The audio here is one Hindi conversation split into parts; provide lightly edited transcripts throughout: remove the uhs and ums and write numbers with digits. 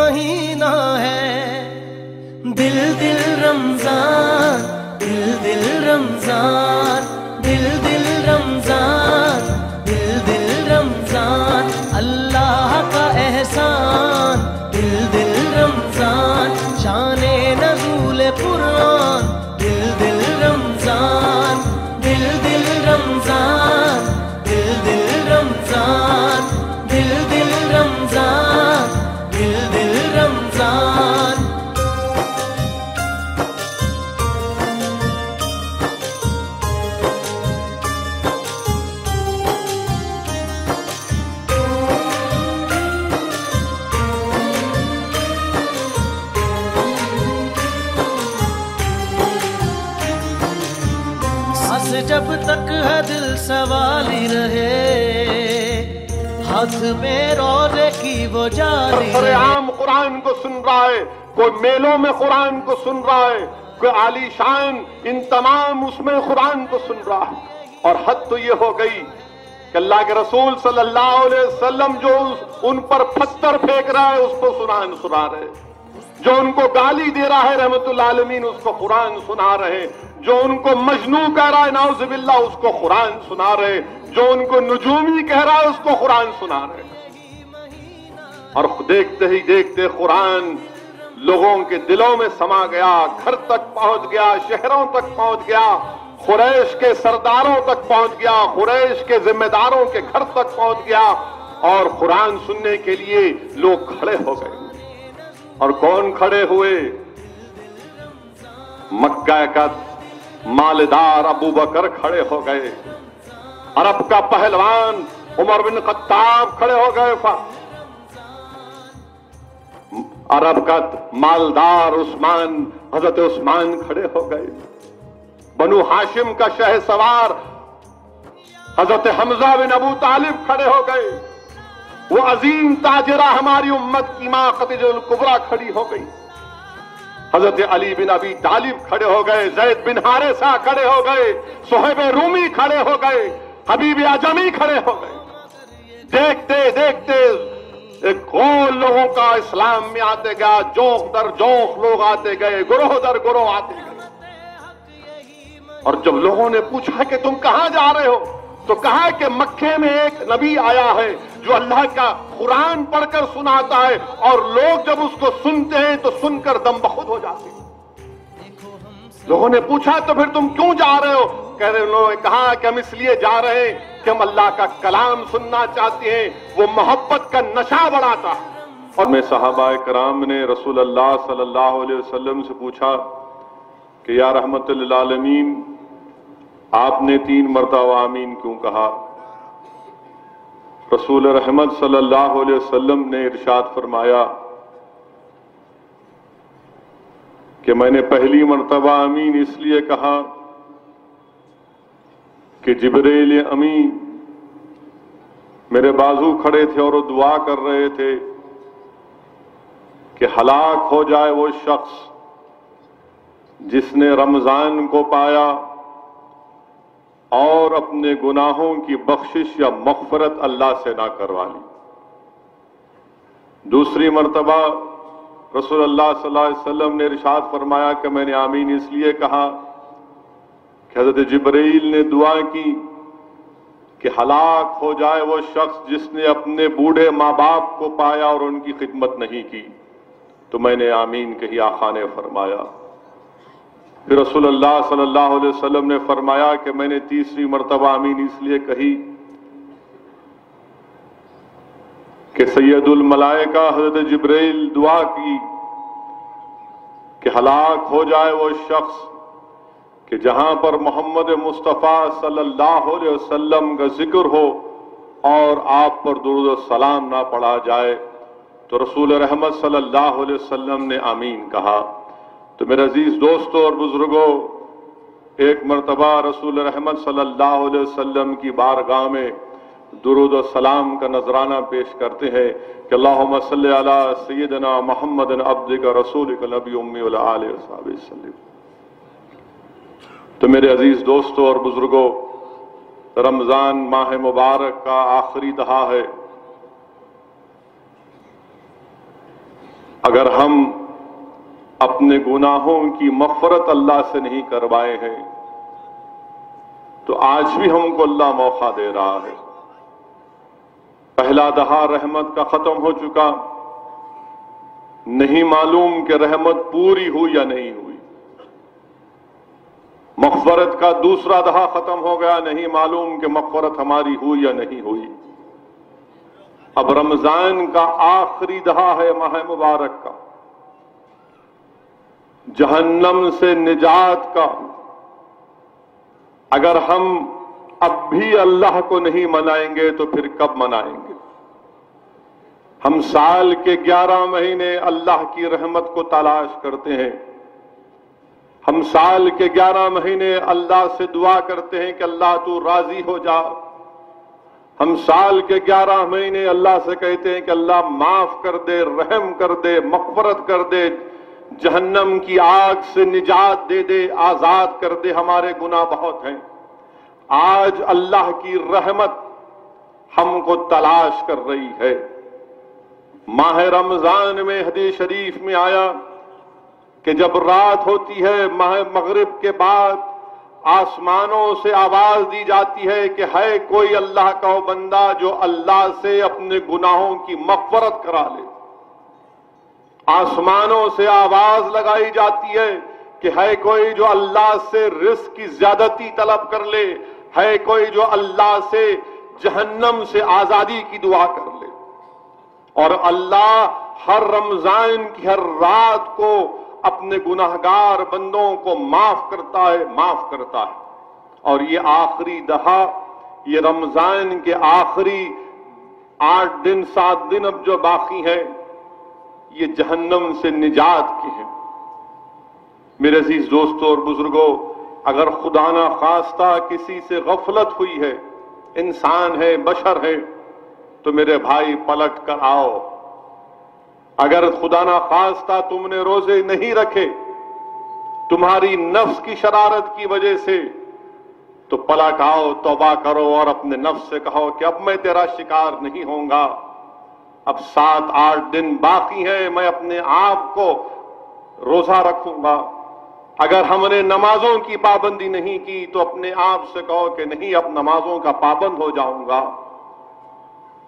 महीना है। दिल दिल रमजान, दिल दिल रमजान, दिल दिल रमजान, दिल दिल रमजान, अल्लाह का एहसान। दिल दिल रमजान, शाने नज़ूल कुरान। दिल दिल रमजान, दिल दिल रमजान, दिल दिल रमजान, दिल दिल रमजान, दिल दिल रमजान। जब तक है दिल सवाली रहे, हाथ में रोज़े की वो जाली रहे। आम कुरान को सुन रहा है, कोई मेलों में कुरान को सुन रहा है, कोई आलीशान इन तमाम उसमें कुरान को सुन रहा है। और हद तो ये हो गई कि अल्लाह के रसूल सल्लल्लाहु अलैहि वसल्लम जो उन पर पत्थर फेंक रहा है उसको कुरान सुना रहे, जो उनको गाली दे रहा है रहमतुल आलमीन उसको कुरान सुना रहे, जो उनको मजनू कह रहा है नाउज़ुबिल्लाह उसको कुरान सुना रहे, जो उनको नुजूमी कह रहा है उसको कुरान सुना रहे। और देखते ही देखते कुरान लोगों के दिलों में समा गया, घर तक पहुंच गया, शहरों तक पहुंच गया, कुरैश के सरदारों तक पहुंच गया, कुरैश के जिम्मेदारों के घर तक पहुंच गया। और कुरान सुनने के लिए लोग खड़े हो गए। और कौन खड़े हुए? मक्का का मालदार अबू बकर खड़े हो गए, अरब का पहलवान उमर बिन खत्ताब खड़े हो गए, अरब का मालदार उस्मान हजरत उस्मान खड़े हो गए, बनु हाशिम का शहसवार हजरत हमजा बिन अबू तालिब खड़े हो गए, वो अजीम ताजरा हमारी उम्मत की मां खदीजतुल कुबरा खड़ी हो गई, हजरत अली बिन अबी तालिब खड़े हो गए, ज़ैद बिन हारिसा खड़े हो गए, सुहैब रूमी खड़े हो गए, हबीब आजमी खड़े हो गए। देखते देखते एक गोल लोगों का इस्लाम में आते गया, जोक दर जोक लोग आते गए, गुरोह दर गुरोह आते गए। और जब लोगों ने पूछा कि तुम कहां जा रहे हो, तो कहा कि मक्के में एक नबी आया है जो अल्लाह का कुरान पढ़कर सुनाता है, और लोग जब उसको सुनते हैं तो सुनकर दम बखुद हो जाते हैं। लोगों ने पूछा तो फिर तुम क्यों जा रहे हो? कह रहे उन्होंने कहा कि हम इसलिए जा रहे हैं कि हम अल्लाह का कलाम सुनना चाहते हैं, वो मोहब्बत का नशा बढ़ाता है। और में सहाबाए कराम ने रसूल अल्लाह सल्लल्लाहु अलैहि वसल्लम से पूछा कि या रहमतुल लिल आलमीन, आपने 3 मरतबा आमीन क्यों कहा? रसूल रहमत सल्लल्लाहु अलैहि वसल्लम ने इरशाद फरमाया कि मैंने पहली मरतबा आमीन इसलिए कहा कि जिब्रील अमी मेरे बाजू खड़े थे और वो दुआ कर रहे थे कि हलाक हो जाए वो शख्स जिसने रमजान को पाया और अपने गुनाहों की बख्शिश या मग़फ़िरत अल्लाह से ना करवा ली। दूसरी मर्तबा रसूलुल्लाह सल्लल्लाहु अलैहि वसल्लम ने इरशाद फरमाया कि मैंने आमीन इसलिए कहा कि हज़रत जिब्रील ने दुआ की कि हलाक हो जाए वो शख्स जिसने अपने बूढ़े माँ बाप को पाया और उनकी खिदमत नहीं की। तो मैंने आमीन कही, आका ने फरमाया। फिर रसूलुल्लाह सल्लल्लाहु अलैहि वसल्लम ने फरमाया कि मैंने तीसरी मर्तबा आमीन इसलिए कही कि सैयदुल मलाइका हज़रत जिब्रील दुआ की कि हलाक हो जाए वो शख्स कि जहां पर मोहम्मद मुस्तफ़ा सल्लल्लाहु अलैहि वसल्लम का जिक्र हो और आप पर दुरूद और सलाम ना पढ़ा जाए। तो रसूल रहमत सल्लल्लाहु अलैहि वसल्लम ने आमीन कहा। तो मेरे अजीज दोस्तों और बुजुर्गों, एक मरतबा रसूल रहमत सल्लल्लाहु अलैहि वसल्लम की बारगाह में दुरूद और सलाम का नजराना पेश करते हैं कि अल्लाहुम्मा सल्ली अला सय्यिदना मुहम्मदिन अब्दिका रसूलिका नबी उम्मी व आलिहि व सहाबिहि वसल्लम। तो मेरे अजीज दोस्तों और बुजुर्गों, रमजान माह मुबारक का आखिरी दहा है। अगर हम अपने गुनाहों की मग़फ़िरत अल्लाह से नहीं करवाए हैं तो आज भी हमको अल्लाह मौका दे रहा है। पहला दहा रहमत का खत्म हो चुका, नहीं मालूम कि रहमत पूरी हुई या नहीं हुई। मग़फ़िरत का दूसरा दहा खत्म हो गया, नहीं मालूम कि मग़फ़िरत हमारी हुई या नहीं हुई। अब रमजान का आखिरी दहा है माह मुबारक का, जहन्नम से निजात का। अगर हम अब भी अल्लाह को नहीं मनाएंगे तो फिर कब मनाएंगे? हम साल के 11 महीने अल्लाह की रहमत को तलाश करते हैं। हम साल के 11 महीने अल्लाह से दुआ करते हैं कि अल्लाह तू राजी हो जा। हम साल के 11 महीने अल्लाह से कहते हैं कि अल्लाह माफ कर दे, रहम कर दे, मग़फ़िरत कर दे, जहन्नम की आग से निजात दे दे, आजाद कर दे, हमारे गुनाह बहुत हैं। आज अल्लाह की रहमत हमको तलाश कर रही है। माह रमजान में हदीस शरीफ में आया कि जब रात होती है माह मगरिब के बाद आसमानों से आवाज दी जाती है कि है कोई अल्लाह का वो बंदा जो अल्लाह से अपने गुनाहों की मग़फ़िरत करा ले। आसमानों से आवाज लगाई जाती है कि है कोई जो अल्लाह से रिज़्क़ की ज्यादती तलब कर ले, है कोई जो अल्लाह से जहन्नम से आजादी की दुआ कर ले। और अल्लाह हर रमजान की हर रात को अपने गुनाहगार बंदों को माफ करता है, माफ करता है। और ये आखिरी दहा, ये रमजान के आखिरी 8 दिन 7 दिन अब जो बाकी है, ये जहन्नम से निजात के हैं। मेरे अजीज दोस्तों और बुजुर्गों, अगर खुदा ना खास्ता किसी से गफलत हुई है, इंसान है, बशर है, तो मेरे भाई पलट कर आओ। अगर खुदा ना खास्ता तुमने रोजे नहीं रखे तुम्हारी नफ्स की शरारत की वजह से, तो पलट आओ, तौबा करो और अपने नफ्स से कहो कि अब मैं तेरा शिकार नहीं होऊंगा। अब 7-8 दिन बाकी है, मैं अपने आप को रोजा रखूंगा। अगर हमने नमाजों की पाबंदी नहीं की तो अपने आप से कहो कि नहीं, अब नमाजों का पाबंद हो जाऊंगा।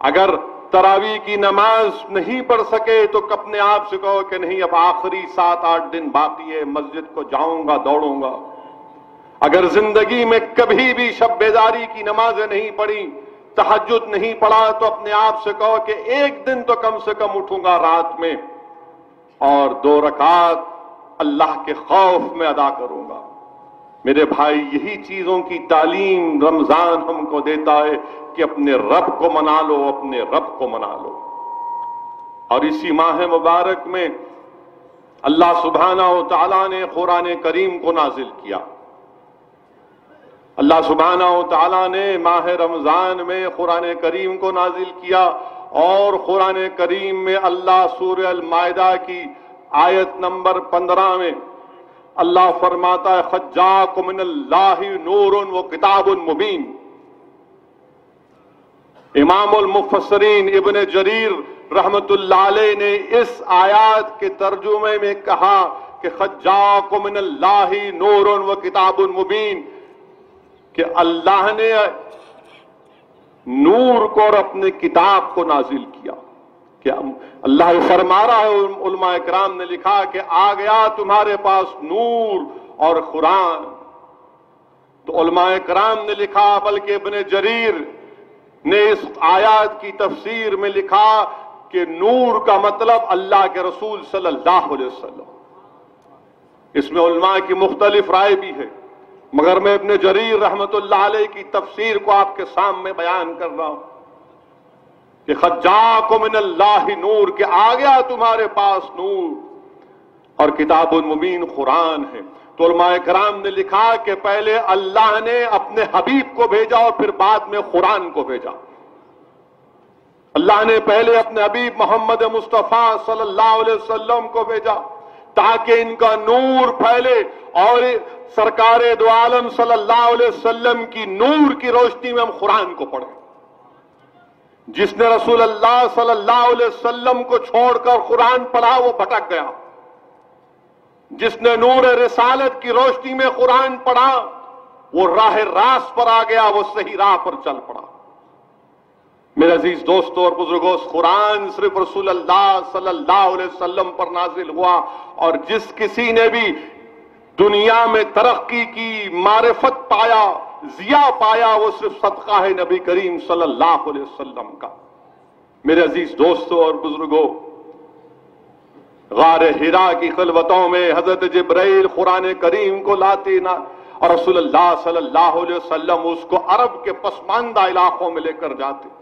अगर तरावी की नमाज नहीं पढ़ सके तो अपने आप से कहो कि नहीं, अब आखिरी 7-8 दिन बाकी है, मस्जिद को जाऊंगा, दौड़ूंगा। अगर जिंदगी में कभी भी शब बेदारी की नमाजें नहीं पढ़ी, तहज्जुद नहीं पढ़ा, तो अपने आप से कहो कि एक दिन तो कम से कम उठूंगा रात में और 2 रकात अल्लाह के खौफ में अदा करूंगा। मेरे भाई, यही चीजों की तालीम रमजान हमको देता है कि अपने रब को मना लो, अपने रब को मना लो। और इसी माह मुबारक में अल्लाह सुब्हानहू तआला ने कुरान करीम को नाजिल किया। अल्लाह सुब्हानहू तआला ने माह रमजान में कुरान करीम को नाजिल किया। और कुरान करीम में अल्लाह सूरह अल माइदा की आयत नंबर 15 में अल्लाह फरमाता है, क़द जाअकुम मिनल्लाहि नूरुन व किताबुन मुबीन। इमामुल मुफस्सिरीन इब्न जरीर रहमतुल्लाह अलैह ने इस आयत के तर्जुमे में कहा कि क़द जाअकुम मिनल्लाहि नूरुन व किताबुन मुबीन, कि अल्लाह ने नूर को और अपने किताब को नाजिल किया। कि अल्लाह फरमा रहा है, उलमा इकराम ने लिखा कि आ गया तुम्हारे पास नूर और कुरान। तो उलमा इकराम ने लिखा, बल्कि इब्न जरीर ने इस आयत की तफसीर में लिखा कि नूर का मतलब अल्लाह के रसूल सल्लल्लाहु अलैहि वसल्लम। इसमें उलमा की मुख्तलिफ राय भी है, मगर मैं इब्न जरीर रहमतुल्लाह अलैह की तफसीर को आपके सामने बयान कर रहा हूं कि क़द जाअकुम मिनल्लाहि नूर, के आ गया तुम्हारे पास नूर और किताबुन मुबीन कुरान है। तो उलमा इकराम ने लिखा कि पहले अल्लाह ने अपने हबीब को भेजा और फिर बाद में कुरान को भेजा। अल्लाह ने पहले अपने हबीब मोहम्मद मुस्तफा सल्लल्लाहु अलैहि वसल्लम को भेजा ताकि इनका नूर फैले और सरकारे दो आलम सल्लल्लाहु अलैहि वसल्लम की नूर की रोशनी में हम कुरान को पढ़ें। जिसने रसूल अल्लाह सल्लल्लाहु अलैहि वसल्लम को छोड़कर कुरान पढ़ा वो भटक गया। जिसने नूर रिसालत की रोशनी में कुरान पढ़ा वो राह रास्त पर आ गया, वो सही राह पर चल पड़ा। मेरे अजीज दोस्तों और बुजुर्गों, कुरान सिर्फ रसूल अल्लाह सल्लल्लाहु अलैहि वसल्लम पर नाजिल हुआ, और जिस किसी ने भी दुनिया में तरक्की की, मारिफत पाया, जिया पाया, वो सिर्फ सदका है नबी करीम सल्लल्लाहु अलैहि वसल्लम का। मेरे अजीज दोस्तों और बुजुर्गों, गार हिरा की खलवतों में हजरत जिब्राइल कुरान करीम को लाते ना, और रसूलुल्लाह सल्लल्लाहु अलैहि वसल्लम उसको अरब के पसमानदा इलाकों में लेकर जाते।